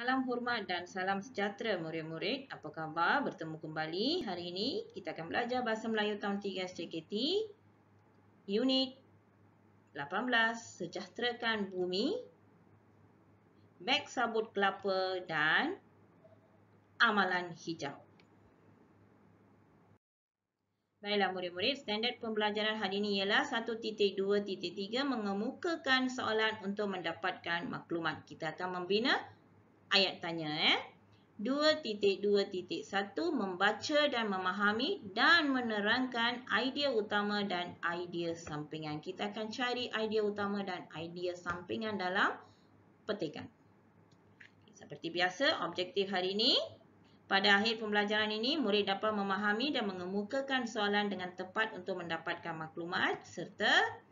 Salam hormat dan salam sejahtera murid-murid. Apa khabar? Bertemu kembali. Hari ini kita akan belajar Bahasa Melayu tahun 3 SJKT Unit 18 Sejahterakan Bumi, Beg Sabut Kelapa dan Amalan Hijau. Baiklah murid-murid, standard pembelajaran hari ini ialah 1.2.3 mengemukakan soalan untuk mendapatkan maklumat. Kita akan membina ayat tanya. 2.2.1 membaca dan memahami dan menerangkan idea utama dan idea sampingan. Kita akan cari idea utama dan idea sampingan dalam petikan. Seperti biasa, objektif hari ini, pada akhir pembelajaran ini, murid dapat memahami dan mengemukakan soalan dengan tepat untuk mendapatkan maklumat serta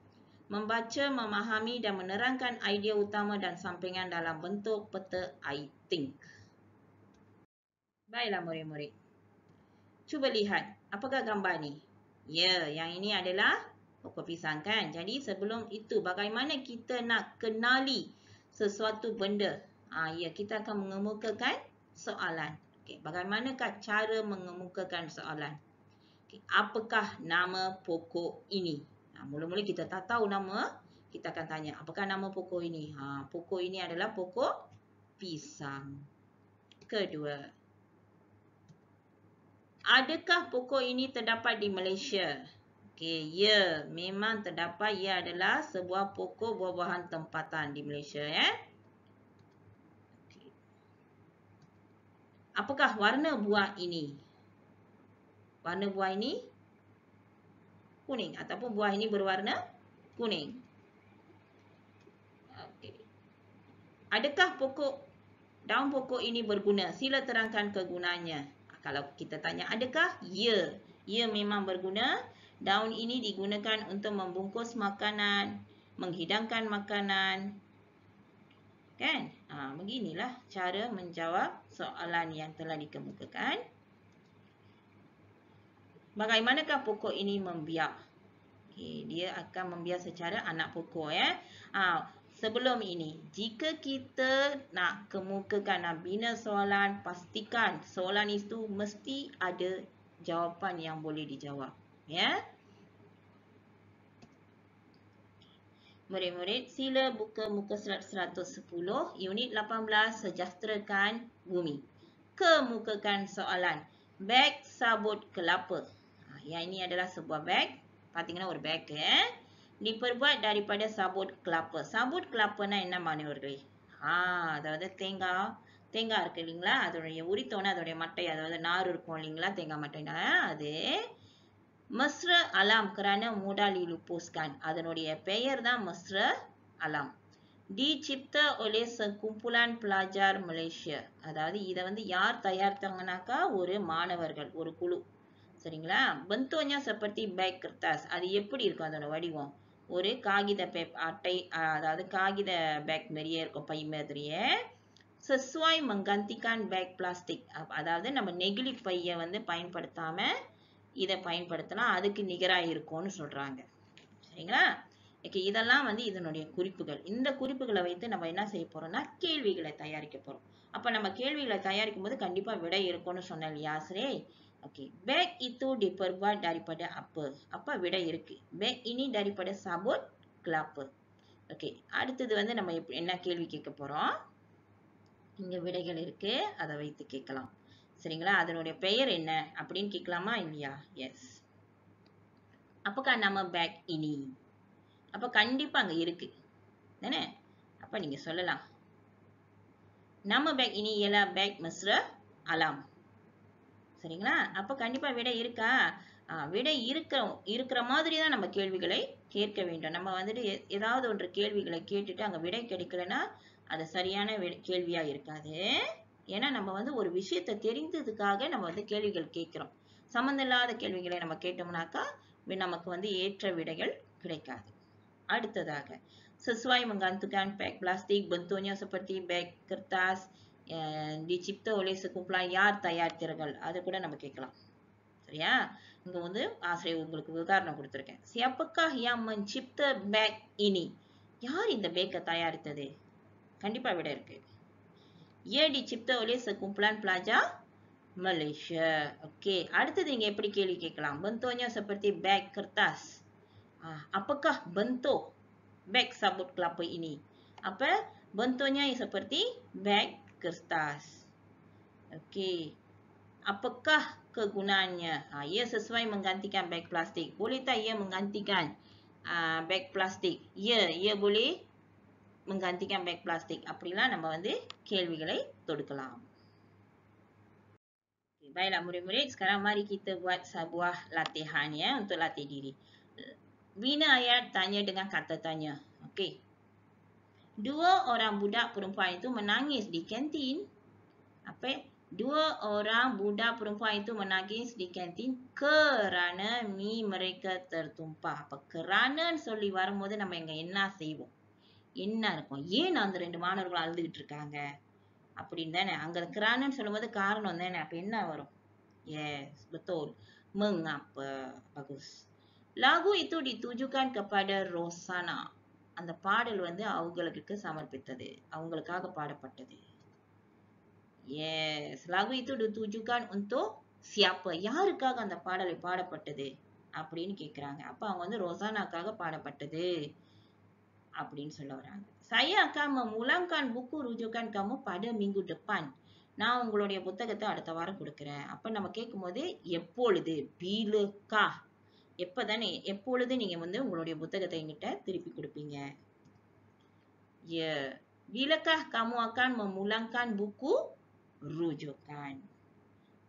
membaca, memahami dan menerangkan idea utama dan sampingan dalam bentuk peta I think. Baiklah murid-murid. Cuba lihat, apakah gambar ni? Ya, yang ini adalah pokok pisang kan? Jadi sebelum itu, bagaimana kita nak kenali sesuatu benda? Ya, kita akan mengemukakan soalan. Okay, bagaimanakah cara mengemukakan soalan? Okay, apakah nama pokok ini? Mula-mula kita tak tahu nama, kita akan tanya, apakah nama pokok ini? Pokok ini adalah pokok pisang. Kedua, adakah pokok ini terdapat di Malaysia? Okey, ya, memang terdapat. Ia adalah sebuah pokok buah-buahan tempatan di Malaysia, ya. Okay. Apakah warna buah ini? Warna buah ini kuning ataupun buah ini berwarna kuning. Okey. Adakah daun pokok ini berguna? Sila terangkan kegunaannya. Kalau kita tanya adakah? Ya. Ya memang berguna. Daun ini digunakan untuk membungkus makanan, menghidangkan makanan. Kan? Beginilah cara menjawab soalan yang telah dikemukakan. Bagaimanakah pokok ini membiak? Okay, dia akan membiak secara anak pokok, ya. Sebelum ini, jika kita nak kemukakan, nak bina soalan, pastikan soalan itu mesti ada jawapan yang boleh dijawab. Ya. Murid-murid, sila buka muka surat 110, unit 18, Sejahterakan Bumi. Kemukakan soalan. Beg sabut kelapa. Yang ini adalah sebuah beg. Patingna ஒரு beg, diperbuat daripada sabut kelapa. Sabut kelapa என்ன மாணவர்களே? அதாவது தேங்காய் இருக்கு இல்லைங்களா? அதோடைய உரித்தோன்னா அதோடைய மட்டை, அதாவது நார் இருக்கும் இல்லைங்களா? தேங்காய் மட்டைனா அது mesra alam kerana mudah dilupuskan. அதனுடைய பெயர் தான் mesra alam. Dicipta oleh sekumpulan pelajar Malaysia. அதாவது இதை வந்து யார் தயாரித்தாங்கனாக்கா ஒரு மாணவர்கள், ஒரு குழு. சரிங்களா? bentuknya seperti beg kertas. அது எப்படி இருக்கும் அதோட வடிவம்? ஒரு காகித அட்டை, அதாவது காகித பேக் மாதிரியே இருக்கும், பை மாதிரியே. sesuai menggantikan beg plastik. அதாவது நம்ம நெகிழி பையை வந்து பயன்படுத்தாம இதை பயன்படுத்தலாம், அதுக்கு நிகராக இருக்கும்னு சொல்றாங்க. சரிங்களா? ஓகே, இதெல்லாம் வந்து இதனுடைய குறிப்புகள். இந்த குறிப்புகளை வைத்து நம்ம என்ன செய்ய போறோம்னா கேள்விகளை தயாரிக்க போறோம். அப்ப நம்ம கேள்விகளை தயாரிக்கும் போது கண்டிப்பா விடை இருக்கும்னு சொன்னேன் இல்லையா ஆசிரியை? Okay, beg itu diperbuat daripada apa? அப்ப விடை இருக்கு. beg ini daripada sabut kelapa. Okay, அடுத்தது வந்து நம்ம என்ன கேள்வி கேட்க போறோம்? இங்க விடைகள் இருக்கு, அதை வைத்து கேட்கலாம். சரிங்களா? அதனுடைய பெயர் என்ன அப்படின்னு கேட்கலாமா இல்லையா? எஸ். அப்பக்கா நம்ம பேக் இனி, அப்ப கண்டிப்பா அங்க இருக்கு தானே? அப்ப நீங்க சொல்லலாம், நம்ம பேக் இனி எல்லா பேக் mesra alam. சரிங்களா? அப்ப கண்டிப்பா விடை இருக்கா? விடை இருக்கிற மாதிரி தான் நம்ம கேள்விகளை கேட்க வேண்டும். நம்ம வந்துட்டு ஏதாவது ஒன்று கேள்விகளை கேட்டுட்டு அங்க விடை கிடைக்கலன்னா அது சரியான கேள்வியா இருக்காது. ஏன்னா நம்ம வந்து ஒரு விஷயத்தை தெரிந்ததுக்காக நம்ம வந்து கேள்விகள் கேட்கிறோம். சம்பந்தம் இல்லாத கேள்விகளை நம்ம கேட்டோம்னாக்கா நமக்கு வந்து ஏற்ற விடைகள் கிடைக்காது. அடுத்ததாக, sesuai menggantikan beg plastik, bentuknya seperti beg kertas, dicipta oleh sekumpulan, யார் தயாரித்தார்கள், அது கூட நம்ம கேட்கலாம். சரியா? இங்க வந்து ஆசிரியர் உங்களுக்கு உதாரணம் கொடுத்திருக்கேன். siapakah yang mencipta beg ini? யார் இந்த பேக்கை தயாரித்தது? கண்டிப்பா விடை இருக்கு. Ia dicipta oleh sekumpulan pelajar Malaysia. Okey, அடுத்தது நீங்க எப்படி கேள்வி கேட்கலாம்? Bentuknya seperti beg kertas. Apakah bentuk beg sabut kelapa ini? Apa? Bentuknya seperti beg kertas. Okey. Apakah kegunaannya? Ia sesuai menggantikan beg plastik. Boleh tak ia menggantikan beg plastik? Ya, ia boleh menggantikan beg plastik. அப்படிலாம் நம்ம வந்து கேள்விகளை தொடுக்கலாம். Baiklah murid-murid, sekarang mari kita buat sebuah latihan ya untuk latih diri. Bina ayat tanya dengan kata tanya. Okey. 2 orang budak perempuan itu menangis di kantin. Apa? 2 orang budak perempuan itu menangis di kantin kerana mi mereka tertumpah. Apa? Kerana சொல்லி வரும்போது நம்ம இங்க என்ன செய்வோம்? என்ன இருக்கும்? ஏன் அந்த 2 மாணவர்கள் அழுதுகிட்டு இருக்காங்க? அப்படின்னு தானே. அங்க kerana சொல்லும்போது காரணம் தானே. அப்ப என்ன வரும்? Yes, betul. Mengapa? Bagus. Lagu itu ditujukan kepada Rosana. அந்த பாடல் வந்து அவங்களுக்கு சமர்ப்பித்தது. அவங்களுக்காக பாடப்பட்டது. Yes, lagu itu ditujukan untuk siapa? யாருக்காக அந்த பாடலை பாடப்பட்டது? அப்படின்னு கேக்குறாங்க. அப்ப அவங்க வந்து ரோசானாக்காக பாடப்பட்டது அப்படின்னு சொல்ல வராங்க. Saya akan memulangkan buku rujukan kamu pada minggu depan. நான் உங்களுடைய புத்தகத்தை அடுத்த வாரம் கொடுக்கிறேன். அப்ப நம்ம கேட்கும்போது எப்பொழுது? Bilakah? எப்பதானே? எப்பொழுது நீங்க வந்து உங்களுடைய புத்தகத்தை என்கிட்ட திருப்பி கொடுப்பீங்க? Ya. Bilakah kamu akan memulangkan buku rujukan?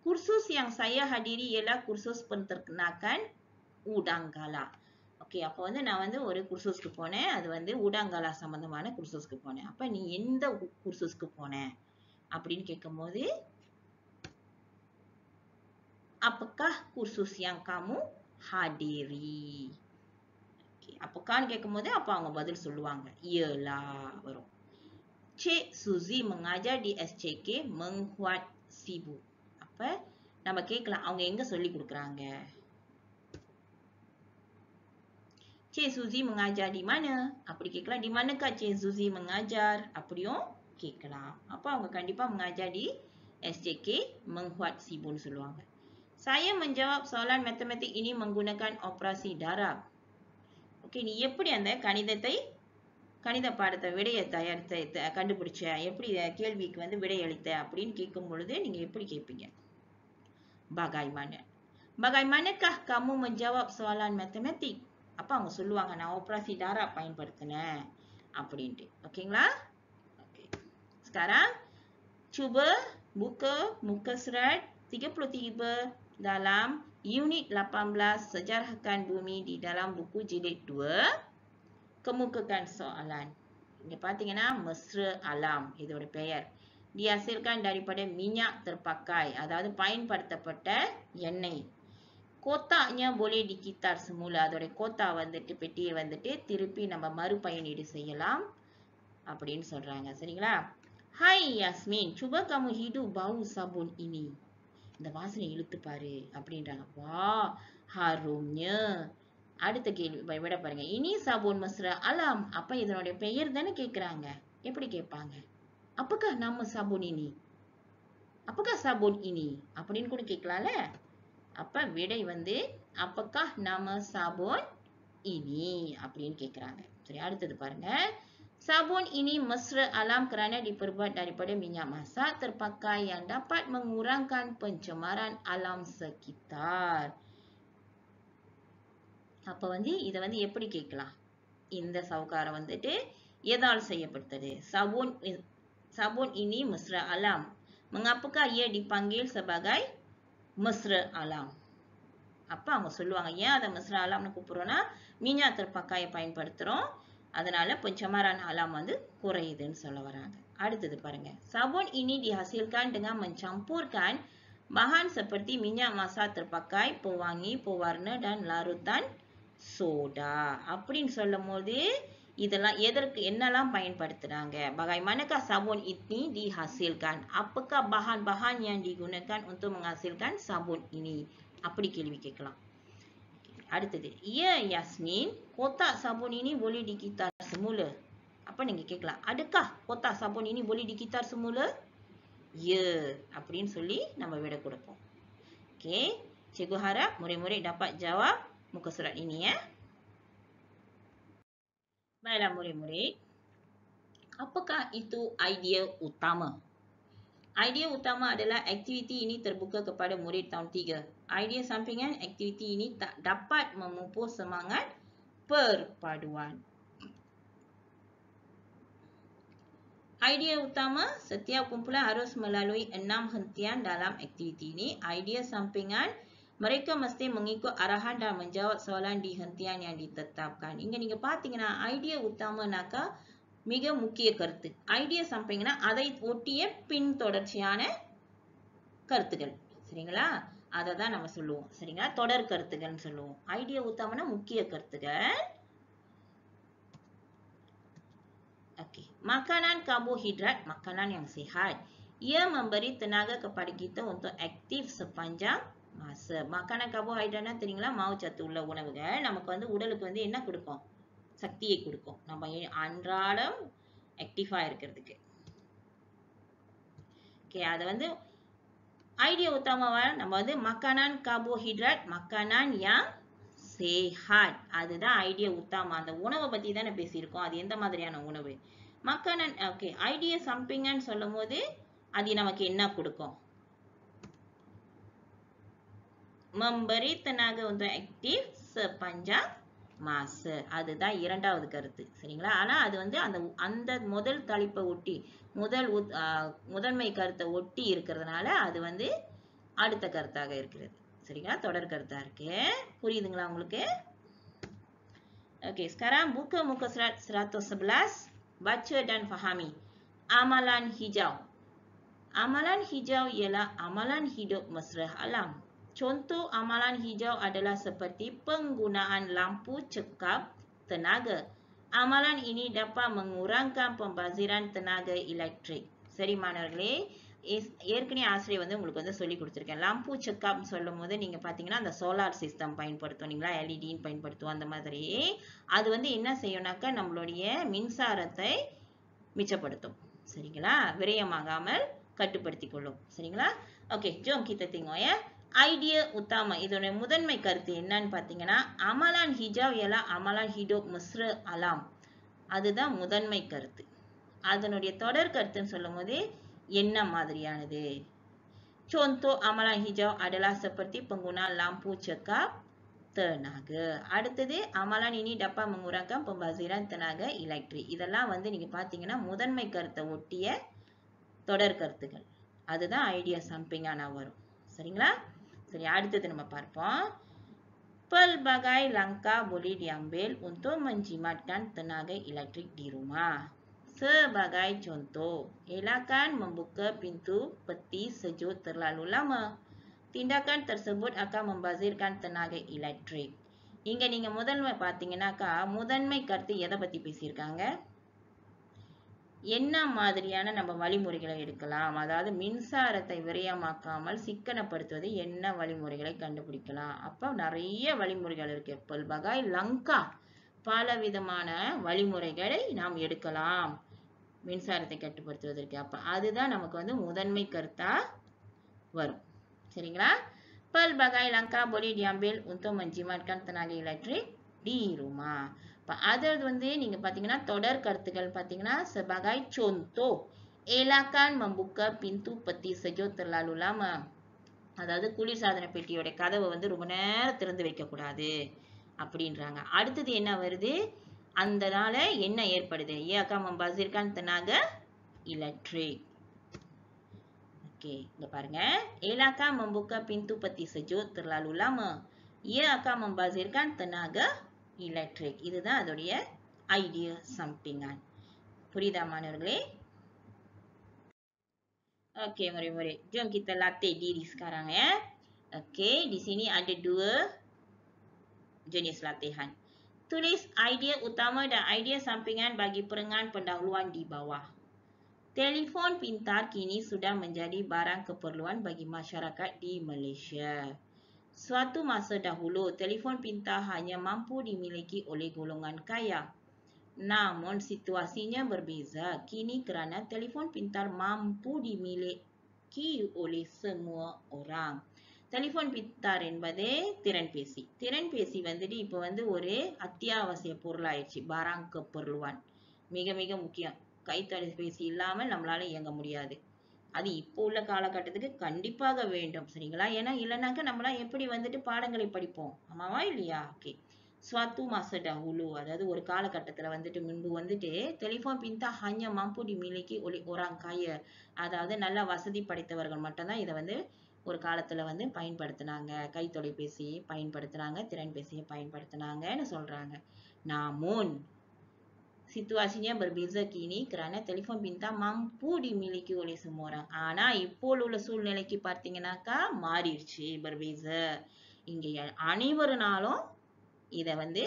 Kursus yang saya hadiri ialah kursus penternakan udang-galah. Okay, அப்போ வந்து நான் வந்து ஒரு குர்சஸ்க்கு போனேன். அது வந்து ஊடாங்காலா சம்பந்தமான குர்சஸ்க்கு போனேன். அப்ப நீ எந்த குர்சஸ்க்கு போன அப்படின்னு கேட்கும்போது apakah kursus yang kamu hadiri? Okay, apakahன்னு கேட்கும்போது அப்ப அவங்க பதில் சொல்லுவாங்க. Ialah வரும். Cik Suzy mengajar di SCK Menghuat Sibu. அப்ப நம்ம கேட்கலாம் அவங்க எங்க சொல்லி கொடுக்குறாங்க? Cik Suzy mengajar di mana? அப்படி கேட்கலாம். Di manakah Cik Suzy mengajar? அப்படியும் கேட்கலாம். அப்ப அவங்க கண்டிப்பா mengajar di SCK Menghuat Sibuன்னு சொல்லுவாங்க. Saya menjawab soalan matematik ini menggunakan operasi darab. Okey, நீ எப்படி அந்த கணித பாடத்தை விடையை கண்டுபிடிச்ச? எப்படி கேள்விக்கு வந்து விடையளித்த அப்படின்னு கேட்கும் பொழுது நீங்க எப்படி கேட்பீங்க? Bagaimana? Bagaimanakah kamu menjawab soalan matematik? அப்ப அவங்க சொல்லுவாங்க நான் operasi darab பயன்படுத்தினேன் அப்படின்ட்டு. ஓகேங்களா? Okay. Sekarang cuba buka muka surat 33 dalam unit 18 sejarahkan bumi di dalam buku jilid 2. Kemukakan soalan. Iங்க பாத்தீங்கன்னா mesra alam இதோட பெயர். Dihasilkan daripada minyak terpakai, அதாவது பயன்படுத்தப்பட்ட எண்ணெய். Kotaknya boleh dikitar semula. அதோட கோத்தா வந்துட்டு பெட்டியை வந்துட்டு திருப்பி நம்ம மறுபயனீடு செய்யலாம் அப்படின்னு சொல்றாங்க. சரிங்களா? Hai Yasmin, cuba kamu hidup bau sabun ini. இந்த வாசனை இழுத்து பாரு அப்படின்றாங்க. வா, harumnya. அடுத்த கேள்வி விட பாருங்க. Ini sabun mesra alam. அப்ப இதனுடைய பெயர் தானே கேக்குறாங்க. எப்படி கேட்பாங்க? Apakah nama sabun ini? Apakah sabun ini? அப்படின்னு கூட கேட்கலாம்ல. அப்ப விடை வந்து apakah nama sabun ini அப்படின்னு கேக்குறாங்க. சரி, அடுத்தது பாருங்க. Sabun ini mesra alam kerana diperbuat daripada minyak masak terpakai yang dapat mengurangkan pencemaran alam sekitar. அப்ப வந்து இத வந்து எப்படி கேட்கலாம்? இந்த சவுக்காரம் வந்துட்டு எதால் செய்யப்பட்டது? Sabun ini mesra alam. Mengapakah ia dipanggil sebagai mesra alam? அப்ப அவங்க சொல்லுவாங்க ஏன் அதை mesra alamனு கூப்பிடுறோம்னா minyak terpakai பயன்படுத்துறோம். அதனால pencemaran alam வந்து குறையுதுன்னு சொல்ல வராங்க. அடுத்தது பாருங்க. Sabun ini dihasilkan dengan mencampurkan bahan seperti minyak masak terpakai, pewangi, pewarna dan larutan soda. அப்படின்னு சொல்லும்போது இதெல்லாம் எதற்கு என்னெல்லாம் பயன்படுத்துறாங்க? Bagaimanakah sabun ini dihasilkan? Apakah bahan-bahan yang digunakan untuk menghasilkan sabun ini? அப்படி கேள்வி கேட்கலாம். அடுத்தது. Ya Yasmin, kotak sabun ini boleh dikitar semula. Apa நீங்க கேட்கலாம்? Adakah kotak sabun ini boleh dikitar semula? ya அப்படின்னு சொல்லி நம்ம விடை கொடுப்போம். Okey, cikgu harap murid-murid dapat jawab muka surat ini ya. Baiklah murid-murid, apakah itu idea utama? Idea utama adalah aktiviti ini terbuka kepada murid tahun 3. Idea sampingan aktiviti ini tak dapat memupus semangat perpaduan. Idea utama, setiap kumpulan harus melalui 6 hentian dalam aktiviti ini. Idea sampingan, mereka mesti mengikut arahan dan menjawab soalan di hentian yang ditetapkan. இங்க நீங்க பாத்தீங்கன்னா idea உத்தாமனாக்கா மிக முக்கிய கருத்து. Idea சம்பிங்கன்னா அதை ஒட்டிய பின்தொடர்ச்சியான கருத்துகள். சரிங்களா? அதை தான் நம்ம சொல்லுவோம். சரிங்களா? தொடர் கருத்துகள்னு சொல்லுவோம். ஐடியா உத்தாமனா முக்கிய கருத்துகள். Okey, makanan karbohidrat, makanan yang sihat. Ia memberi tenaga kepada kita untuk aktif sepanjang masa. Makanan karbohidratனா தெரியுங்களா? மாவுச்சத்து உள்ள உணவுகள் நமக்கு வந்து உடலுக்கு வந்து என்ன கொடுக்கும்? சக்தியை கொடுக்கும். நம்ம அன்றாடம் ஆக்டிவா இருக்கிறதுக்கு. ஓகே, அது வந்து ஐடியா உத்தமவா நம்ம வந்து makanan karbohidrat, makanan yang sehat. அதுதான் ஐடியா உத்தம. அந்த உணவை பத்தி தானே பேசியிருக்கோம். அது எந்த மாதிரியான உணவு? makanan, ஓகே, ஐடியா சம்பிங்கன்னு சொல்லும்போது அது நமக்கு என்ன கொடுக்கும்? memberi tenaga untuk aktif sepanjang masa. அதுதான் இரண்டாவது கருத்து. சரிங்களா? ஆனா அது வந்து அந்த முதல் தலைப்பை ஒட்டி முதன்மை கருத்தை ஒட்டி இருக்கிறதுனால அது வந்து அடுத்த கருத்தாக இருக்கிறது. சரிங்களா? தொடர் கருத்தா இருக்கு. புரியுதுங்களா உங்களுக்கு? Okey, sekarang buka muka surat 111, baca dan fahami. Amalan hijau. Amalan hijau ialah amalan hidup mesra alam. Contoh amalan hijau adalah seperti penggunaan lampu cekap tenaga. Amalan ini dapat mengurangkan pembaziran tenaga elektrik. சரி மாணவர்களே, ஏற்கனவே ஆசிரியர் வந்து உங்களுக்கு வந்து சொல்லி கொடுத்துருக்கேன். lampu cekap சொல்லும் போது நீங்க பாத்தீங்கன்னா அந்த சோலார் சிஸ்டம் பயன்படுத்தும் இல்லைங்களா, எல்இடின்னு பயன்படுத்துவோம். அந்த மாதிரி அது வந்து என்ன செய்யும்னாக்கா நம்மளுடைய மின்சாரத்தை மிச்சப்படுத்தும். சரிங்களா? விரயமாகாமல் கட்டுப்படுத்திக் கொள்ளும். சரிங்களா? Okay, jom kita tengok ya. Idea utama, இதோட முதன்மை கருத்து என்னன்னு பாத்தீங்கன்னா, amalan hijau ialah amalan hidup mesra alam. அதுதான் முதன்மை கருத்து. அதனுடைய தொடர் கருத்துன்னு சொல்லும்போது என்ன மாதிரியானது? Contoh amalan hijau adalah seperti penggunaan lampu cekap tenaga. அடுத்தது amalan ini dapat mengurangkan pembaziran tenaga elektrik. இதெல்லாம் வந்து நீங்க பாத்தீங்கன்னா முதன்மை கருத்தை ஒட்டிய தொடர் கருத்துகள். அதுதான் ஐடியா சம்பிங்கானா வரும். சரிங்களா? சரி, அடுத்தது நம்ம பார்ப்போம். Pelbagai langkah boleh diambil untuk menjimatkan tenaga elektrik di rumah. Sebagai contoh, elakkan membuka pintu peti sejuk terlalu lama. Tindakan tersebut akan membazirkan tenaga elektrik. இங்க நீங்க முதன்மை பாத்தீங்கன்னாக்கா முதன்மை கருத்து எதை பத்தி பேசியிருக்காங்க? என்ன மாதிரியான நம்ம வழிமுறைகளை எடுக்கலாம்? அதாவது மின்சாரத்தை விரயமாக்காமல் சிக்கனப்படுத்துவது என்ன வழிமுறைகளை கண்டுபிடிக்கலாம்? அப்ப நிறைய வழிமுறைகள் இருக்கு. பல்பகாய் லங்கா, பல விதமான வழிமுறைகளை நாம் எடுக்கலாம் மின்சாரத்தை கட்டுப்படுத்துவதற்கு. அப்ப அதுதான் நமக்கு வந்து முதன்மை கருத்தா வரும். சரிங்களா? Pelbagai langkah boleh diambil untuk menjimatkan tenaga elektrik di rumah. அது வந்து நீங்க பாத்தீங்கன்னா தொடர் கருத்துக்கள் பாத்தீங்கன்னா sebagai contoh, elakkan membuka pintu peti sejuk terlalu lama. அதாவது குளிர்சாதன பெட்டியோட கதவை வந்து ரொம்ப நேரம் திறந்து வைக்க கூடாது அப்படின்றாங்க. அடுத்தது என்ன வருது? அந்தனால என்ன ஏற்படுது? ia akan membazirkan tenaga elektrik. Okey, இங்க பாருங்க. Elakkan membuka pintu peti sejuk terlalu lama. Ia akan membazirkan tenaga elektrik. இதுதான் அதோடைய ஐடியா சம்பிங்கான். புரியுதா மாணவர்களே? Okey, murid-murid. Jom kita latih diri sekarang ya. Okey, di sini ada 2 jenis latihan. Tulis idea utama dan idea sampingan bagi perengan pendahuluan di bawah. Telefon pintar kini sudah menjadi barang keperluan bagi masyarakat di Malaysia. Suatu masa dahulu, telefon pintar hanya mampu dimiliki oleh golongan kaya. Namun situasinya berbeza kini kerana telefon pintar mampu dimiliki oleh semua orang. Telefon pintar என்பது திறன்பேசி. திறன்பேசி வந்துட்டு இப்போ வந்து ஒரு அத்தியாவசிய பொருளாயிடுச்சு. barang keperluan. மிக மிக முக்கியம். கைத்தொலைபேசி இல்லாமல் நம்மளால இயங்க முடியாது. அது இப்போ உள்ள காலகட்டத்துக்கு கண்டிப்பாக வேண்டும். சரிங்களா? ஏன்னா இல்லைனாக்க நம்மளாம் எப்படி வந்துட்டு பாடங்களை படிப்போம். ஆமாவா இல்லையா? ஓகே. Suatu masa dahulu, அதாவது ஒரு காலகட்டத்துல வந்துட்டு முன்பு வந்துட்டு telephone pintar hanya mampu dimiliki oleh orang kaya. அதாவது நல்ல வசதி படைத்தவர்கள் மட்டும்தான் இதை வந்து ஒரு காலத்துல வந்து பயன்படுத்தினாங்க. கை தொலைபேசியை பயன்படுத்தினாங்க, திறன்பேசியை பயன்படுத்தினாங்கன்னு சொல்றாங்க. Namun situasinya berbeza kini kerana telefon pintar mampu dimiliki oleh semua orang. ஆனா இப்போ உள்ள சூழ்நிலைக்கு பார்த்தீங்கன்னாக்கா மாறிடுச்சு. berbeza. இங்க அனைவருனாலும் இதை வந்து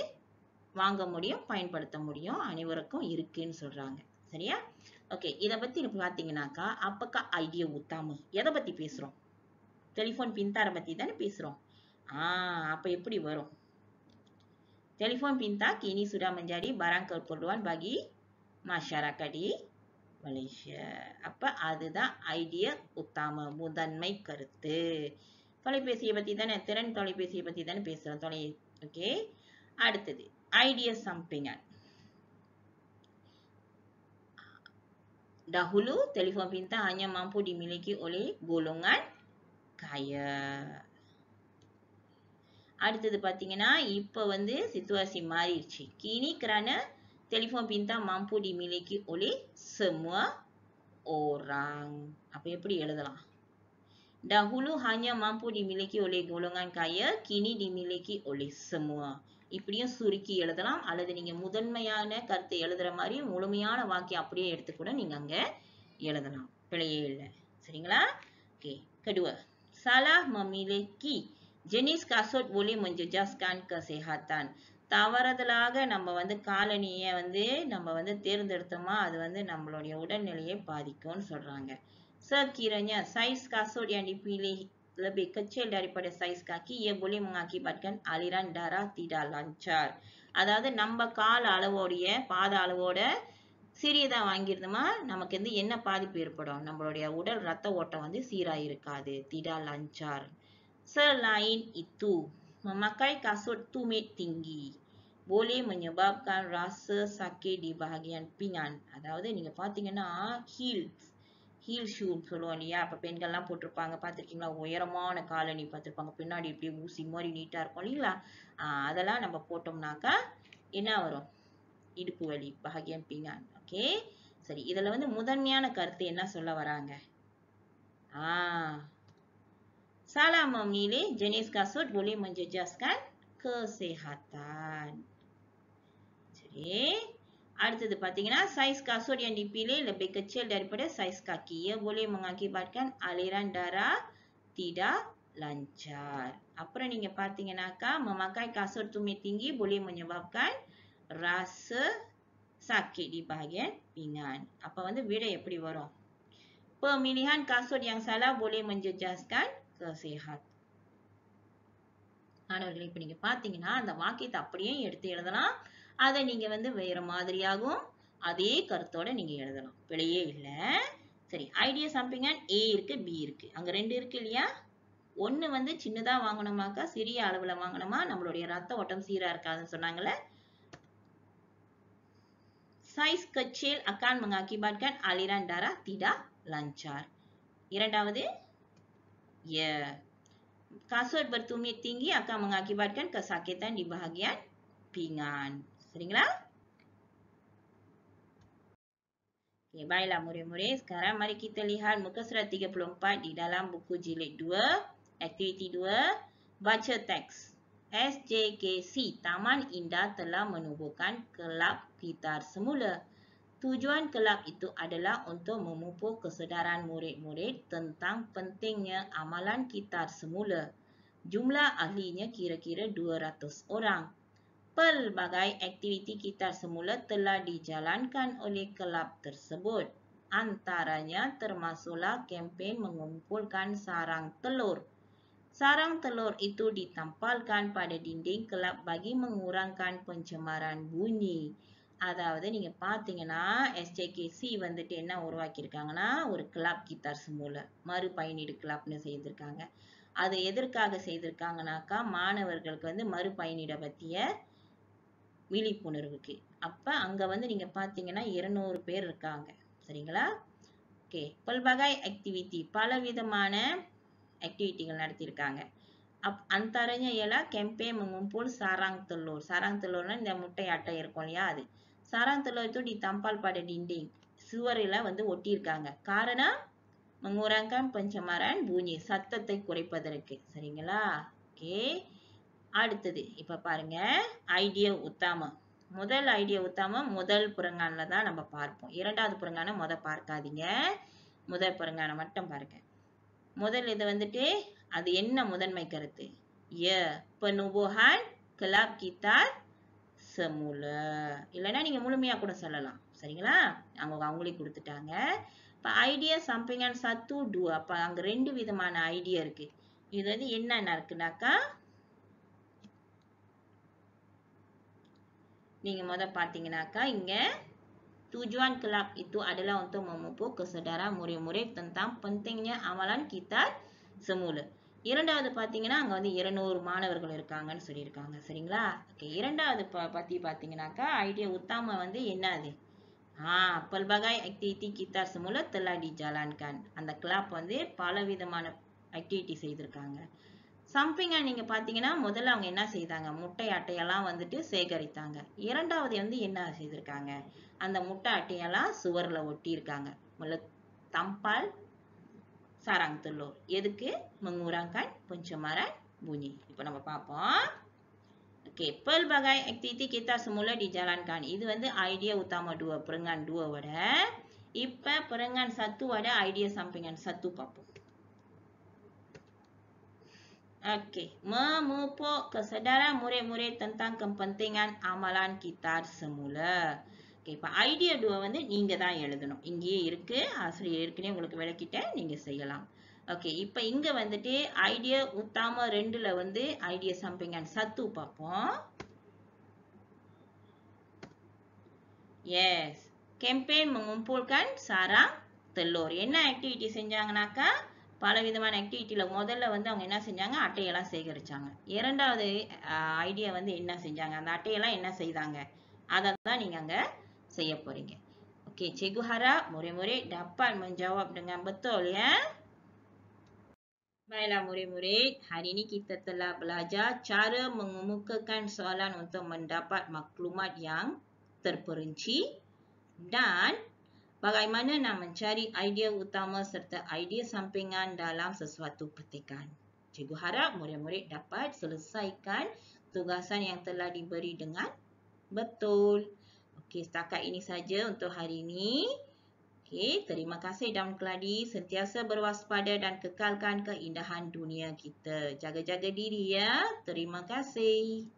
வாங்க முடியும், பயன்படுத்த முடியும், அனைவருக்கும் இருக்குன்னு சொல்றாங்க. சரியா? ஓகே, இதை பத்தி பார்த்தீங்கன்னாக்கா அப்பக்கா ஐடியா உத்தாம எதை பத்தி பேசுறோம்? டெலிஃபோன் பின்தாரை பத்தி தானே பேசுறோம். அப்ப எப்படி வரும்? Telefon pintar kini sudah menjadi barang keperluan bagi masyarakat di Malaysia. அப்ப அதுதான் ஐடியா உத்தாம, முதன்மை கருத்து. தொலைபேசியை பத்தி தானே, திறன் தொலைபேசியை பத்தி தானே பேசுறோம். ஓகே, அடுத்தது idea sampingan. Dahulu telefon pintar hanya mampu dimiliki oleh golongan kaya. அடுத்தது பார்த்தீங்கன்னா இப்போ வந்து situasi மாறிடுச்சு. Kini kerana telefon pintar mampu dimiliki oleh semua orang. அப்ப எப்படி எழுதலாம்? Dahulu hanya mampu dimiliki oleh golongan kaya, kini dimiliki oleh semua. இப்படியும் சுருக்கி எழுதலாம், அல்லது நீங்க முதன்மையான கருத்தை எழுதுற மாதிரி முழுமையான வாக்கியம் அப்படியே எடுத்து கூட நீங்க அங்க எழுதலாம். பிழையே இல்லை. சரிங்களா? Okay, kedua, salah memiliki jenis kasut boleh menjejaskan kesehatan. தவறுதலாக நம்ம வந்து காலணியை வந்து நம்ம வந்து தேர்ந்தெடுத்தோமா அது வந்து நம்மளுடைய உடல்நிலையை பாதிக்கும்னு சொல்றாங்க. Sekiranya saiz kasut yang dipilih lebih kecil daripada saiz kaki, ia boleh mengakibatkan aliran darah tidak lancar. அதாவது நம்ம கால் அளவோடைய பாத அளவோட சிறியதா வாங்கியிருந்தோமா நமக்கு வந்து என்ன பாதிப்பு ஏற்படும்? நம்மளுடைய உடல் ரத்த ஓட்டம் வந்து சீரா இருக்காது. tidak lancar. Selain itu, memakai kasut tumit tinggi boleh menyebabkan rasa sakit di bahagian pinggan. அதாவது நீங்க பாத்தீங்கன்னா ஹீல் ஷூ சொல்லுவோம் இல்லையா? அப்ப பெண்கள்லாம் போட்டிருப்பாங்க, பார்த்திருக்கீங்களா? உயரமான காலணி பார்த்திருப்பாங்க, பின்னாடி இப்படியே ஊசி மாதிரி நீட்டா இருக்கும் இல்லைங்களா? அதெல்லாம் நம்ம போட்டோம்னாக்கா என்ன வரும்? இடுப்பு வலி, bahagian pinggan. ஓகே, சரி. இதுல வந்து முதன்மையான கருத்து என்ன சொல்ல வராங்க? Salah memilih jenis kasut boleh menjejaskan kesehatan. சரி, அடுத்தது பார்த்தீங்கன்னா saiz kasut yang dipilih lebih kecil daripada saiz kaki, ia boleh mengakibatkan aliran darah tidak lancar. அப்புறம் நீங்க பார்த்தீங்கன்னாக்கா memakai kasut tumit tinggi boleh menyebabkan rasa sakit di bahagian pinggan. அப்ப வந்து விடை எப்படி வரும்? Pemilihan kasut yang salah boleh menjejaskan kesehatan. மாணவர்களே, இப்ப நீங்க பாத்தீங்கன்னா அந்த வாக்கியத்தை அப்படியே எடுத்து எழுதலாம், அதை நீங்க வந்து வேற மாதிரியாகவும் அதே கருத்தோட நீங்க எழுதலாம். பிழையே இல்லை. சரி, ஐடியா sampingan A இருக்கு, B இருக்கு. அங்க 2 இருக்கு இல்லையா? ஒண்ணு வந்து சின்னதா வாங்கணுமாக்கா, சிறிய அளவுல வாங்கணுமா, நம்மளுடைய ரத்த ஓட்டம் சீரா இருக்காதுன்னு சொன்னாங்கல்ல. Saiz kecil akan mengakibatkan aliran darah tidak lancar. இரண்டாவது, kasut bertumit tinggi akan mengakibatkan kesakitan di bahagian pinggan. சரிங்களா? Okay, baiklah murid-murid. Sekarang mari kita lihat muka surat 34 di dalam buku jilid 2, aktiviti 2, baca teks. SJKC, Taman Indah telah menubuhkan kelab gitar semula. Tujuan kelab itu adalah untuk memupuk kesedaran murid-murid tentang pentingnya amalan gitar semula. Jumlah ahlinya kira-kira 200 orang. Pelbagai aktiviti gitar semula telah dijalankan oleh kelab tersebut. Antaranya termasuklah kempen mengumpulkan sarang telur. Sarang telur itu ditampalkan pada dinding kelab bagi mengurangkan pencemaran bunyi. அதாவது நீங்க பாத்தீங்கன்னா SJKC வந்துட்டு என்ன உருவாக்கியிருக்காங்கன்னா ஒரு club guitar சிமுல மறுபயனீடு கிளப்னு செய்திருக்காங்க. அது எதற்காக செய்திருக்காங்கனாக்கா மாணவர்களுக்கு வந்து மறுபயனீட பத்திய விழிப்புணர்வுக்கு. அப்ப அங்க வந்து நீங்க பாத்தீங்கன்னா 200 பேர் இருக்காங்க. சரிங்களா? ஓகே. pelbagai aktiviti பலவிதமான ஆக்டிவிட்டிகள் நடத்தியிருக்காங்க. antaranya ialah kempen mengumpul sarang telur. Sarang telurனா இந்த முட்டை அட்டை இருக்கும் இல்லையா அது. sarang telur itu ditampal pada dinding. சுவரில வந்து ஒட்டியிருக்காங்க. காரணம் mengurangkan pencemaran bunyi. சத்தத்தை குறைப்பதற்கு. சரிங்களா? ஓகே. அடுத்தது இப்ப பாருங்க ஐடியா உத்தாம. முதல் ஐடியா உத்தாம முதல் புறங்கான்ல தான் நம்ம பார்ப்போம். இரண்டாவது புறங்கான பார்க்காதீங்க. முதல் புறங்கான மட்டும் பாருங்க. முதல் இது வந்துட்டு அது என்ன முதன்மை கருத்து? penubuhan kelab gitar semula. இல்லைன்னா நீங்க முழுமையா கூட சொல்லலாம். சரிங்களா? அவங்களே கொடுத்துட்டாங்க. இப்ப ஐடியா sampingan 1, 2. அப்ப அங்க 2 விதமான ஐடியா இருக்கு. இது வந்து என்னென்ன இருக்குனாக்கா நீங்க பாத்தீங்கன்னாக்கா இங்க tujuan kelab itu adalah untuk memupuk kesedaran murid-murid tentang pentingnya amalan gitar semula. இரண்டாவது பாத்தீங்கன்னா அங்க வந்து 200 மாணவர்கள் இருக்காங்கன்னு சொல்லியிருக்காங்க. சரிங்களா? ஓகே. இரண்டாவது பத்தி பாத்தீங்கன்னாக்கா ஐடியா உத்தாம வந்து என்னது? pelbagai aktiviti gitar semula telah dijalankan. அந்த கிளப் வந்து பலவிதமான ஆக்டிவிட்டி செய்திருக்காங்க. சம்பிங்கா நீங்க பாத்தீங்கன்னா முதல்ல அவங்க என்ன செய்தாங்க? முட்டை அட்டையெல்லாம் வந்துட்டு சேகரித்தாங்க. இரண்டாவது வந்து என்ன செய்திருக்காங்க? அந்த முட்டை அட்டையெல்லாம் சுவர்ல ஒட்டி இருக்காங்க. tampal sarang telur. எதுக்கு? mengurangkan pencemaran bunyi. இப்போ நம்ம பார்ப்போம். Okay. pelbagai aktiviti kita semula dijalankan. இது வந்து ஐடியா utama 2, perengan 2 வட. இப்ப perengan 1 வட ஐடியா sampingan 1 பார்ப்போம். Okey, memupuk kesedaran murid-murid tentang kepentingan amalan gitar semula. Okay, இப்ப ஐடியா 2 வந்து நீங்க தான் எழுதணும். இங்கேயே இருக்கு. ஆசிரியர் ஏற்கனவே உங்களுக்கு விளக்கிட்டேன். நீங்க செய்யலாம். ஓகே, இப்ப இங்க வந்துட்டு ஐடியா உத்தாம 2ல வந்து ஐடியா sampingan 1 பார்ப்போம். Yes. Kempen mengumpulkan sarang telur. என்ன ஆக்டிவிட்டி செஞ்சாங்கனாக்கா பலவிதமான ஆக்டிவிட்டியில முதல்ல வந்து அவங்க என்ன செஞ்சாங்க? அட்டையெல்லாம் சேகரிச்சாங்க. இரண்டாவது ஐடியா வந்து என்ன செஞ்சாங்க? அந்த அட்டையெல்லாம் என்ன செய்தாங்க? அதை தான் நீங்க அங்க செய்ய போறீங்க. Okey, cikgu harap murid-murid dapat menjawab dengan betul ya. Baiklah murid-murid, hari ini kita telah belajar cara mengemukakan soalan untuk mendapat maklumat yang terperinci dan bagaimana nak mencari idea utama serta idea sampingan dalam sesuatu petikan. Cikgu harap murid-murid dapat selesaikan tugasan yang telah diberi dengan betul. Okey, setakat ini saja untuk hari ini. Okey, terima kasih dan keladi sentiasa berwaspada dan kekalkan keindahan dunia kita. Jaga-jaga diri ya. Terima kasih.